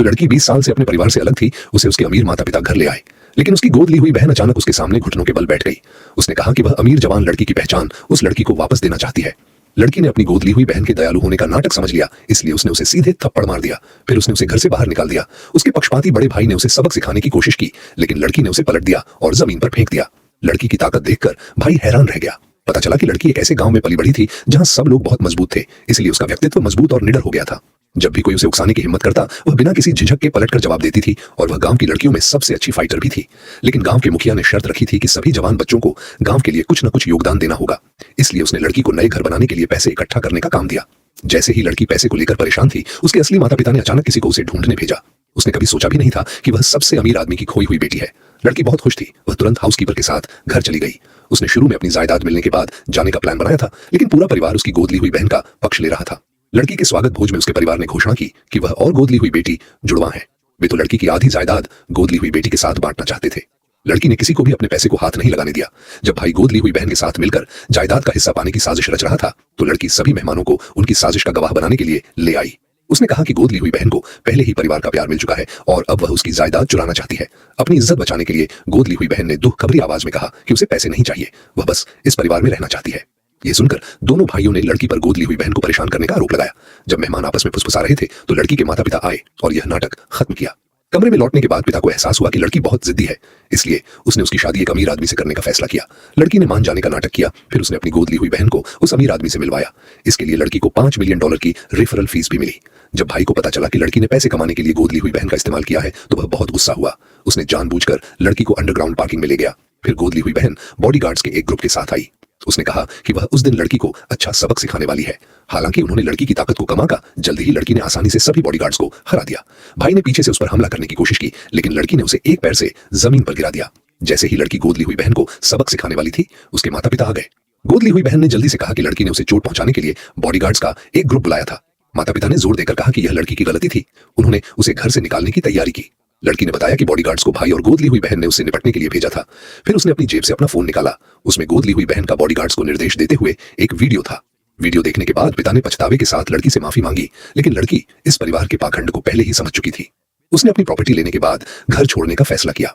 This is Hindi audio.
जो लड़की 20 साल से अपने परिवार से अलग थी, उसे उसके अमीर माता पिता घर ले आए, लेकिन उसकी गोद ली हुई बहन अचानक उसके सामने घुटनों के बल बैठ गई। उसने कहा कि वह अमीर जवान लड़की की पहचान उस लड़की को वापस देना चाहती है। लड़की ने अपनी गोद ली हुई बहन के दयालु होने का नाटक समझ लिया, इसलिए उसने उसे सीधे थप्पड़ मार दिया। फिर उसने उसे घर से बाहर निकाल दिया। उसके पक्षपाती बड़े भाई ने उसे सबक सिखाने की कोशिश की, लेकिन लड़की ने उसे पलट दिया और जमीन पर फेंक दिया। लड़की की ताकत देखकर भाई हैरान रह गया। पता चला कि लड़की एक ऐसे गांव में पली बड़ी थी जहां सब लोग बहुत मजबूत थे, इसलिए उसका व्यक्तित्व मजबूत और निडर हो गया था। जब भी कोई उसे उकसाने की हिम्मत करता, वह बिना किसी झिझक के पलटकर जवाब देती थी और वह गांव की लड़कियों में सबसे अच्छी फाइटर भी थी। लेकिन गांव के मुखिया ने शर्त रखी थी कि सभी जवान बच्चों को गांव के लिए कुछ न कुछ योगदान देना होगा, इसलिए उसने लड़की को नए घर बनाने के लिए पैसे इकट्ठा करने का काम दिया। जैसे ही लड़की पैसे को लेकर परेशान थी, उसके असली माता पिता ने अचानक किसी को उसे ढूंढने भेजा। उसने कभी सोचा भी नहीं था कि वह सबसे अमीर आदमी की खोई हुई बेटी है। लड़की बहुत खुश थी, वह तुरंत हाउसकीपर के साथ घर चली गई। उसने शुरू में अपनी जायदाद मिलने के बाद जाने का प्लान बनाया था, लेकिन पूरा परिवार उसकी गोद ली हुई बहन का पक्ष ले रहा था। लड़की के स्वागत भोज में उसके परिवार ने घोषणा की कि वह और गोद ली हुई बेटी जुड़वा है। वे तो लड़की की आधी जायदाद गोद ली हुई बेटी के साथ बांटना चाहते थे। लड़की ने किसी को भी अपने पैसे को हाथ नहीं लगाने दिया। जब भाई गोद ली हुई बहन के साथ मिलकर जायदाद का हिस्सा पाने की साजिश रच रहा था, तो लड़की सभी मेहमानों को उनकी साजिश का गवाह बनाने के लिए ले आई। उसने कहा कि गोद ली हुई बहन को पहले ही परिवार का प्यार मिल चुका है और अब वह उसकी जायदाद चुराना चाहती है। अपनी इज्जत बचाने के लिए गोद ली हुई बहन ने दुख खबरी आवाज में कहा कि उसे पैसे नहीं चाहिए, वह बस इस परिवार में रहना चाहती है। ये सुनकर दोनों भाइयों ने लड़की पर गोद ली हुई बहन को परेशान करने का आरोप लगाया। जब मेहमान आपस में फुसफुसा रहे थे, तो लड़की के माता पिता आए और यह नाटक खत्म किया। कमरे में लौटने के बाद पिता को एहसास हुआ कि लड़की बहुत जिद्दी है, इसलिए उसने उसकी शादी एक अमीर आदमी से करने का फैसला किया। लड़की ने मान जाने का नाटक किया, फिर उसने अपनी गोद ली हुई बहन को उस अमीर आदमी से मिलवाया। इसके लिए लड़की को $5 मिलियन की रेफरल फीस भी मिली। जब भाई को पता चला कि लड़की ने पैसे कमाने के लिए गोद ली हुई बहन का इस्तेमाल किया है, तो वह बहुत गुस्सा हुआ। उसने जानबूझकर लड़की को अंडरग्राउंड पार्किंग में ले गया। फिर गोद ली हुई बहन बॉडीगार्ड्स के एक ग्रुप के साथ आई। उसने कहा कि वह उस दिन लड़की को अच्छा सबक सिखाने वाली है। हालांकि उन्होंने लड़की की ताकत को कमाकर जल्दी ही लड़की ने आसानी से सभी बॉडीगार्ड्स को हरा दिया। भाई ने पीछे से उस पर हमला करने की कोशिश की, लेकिन लड़की ने उसे एक पैर से जमीन पर गिरा दिया। जैसे ही लड़की गोद ली हुई बहन को सबक सिखाने वाली थी, उसके माता पिता आ गए। गोद ली हुई बहन ने जल्दी से कहा कि लड़की ने उसे चोट पहुंचाने के लिए बॉडीगार्ड्स का एक ग्रुप बुलाया था। माता पिता ने जोर देकर कहा कि यह लड़की की गलती थी। उन्होंने उसे घर से निकालने की तैयारी की। लड़की ने बताया कि बॉडीगार्ड्स को भाई और गोद ली हुई बहन ने उससे निपटने के लिए भेजा था। फिर उसने अपनी जेब से अपना फोन निकाला। उसमें गोद ली हुई बहन का बॉडीगार्ड्स को निर्देश देते हुए एक वीडियो था। वीडियो देखने के बाद पिता ने पछतावे के साथ लड़की से माफी मांगी, लेकिन लड़की इस परिवार के पाखंड को पहले ही समझ चुकी थी। उसने अपनी प्रॉपर्टी लेने के बाद घर छोड़ने का फैसला किया।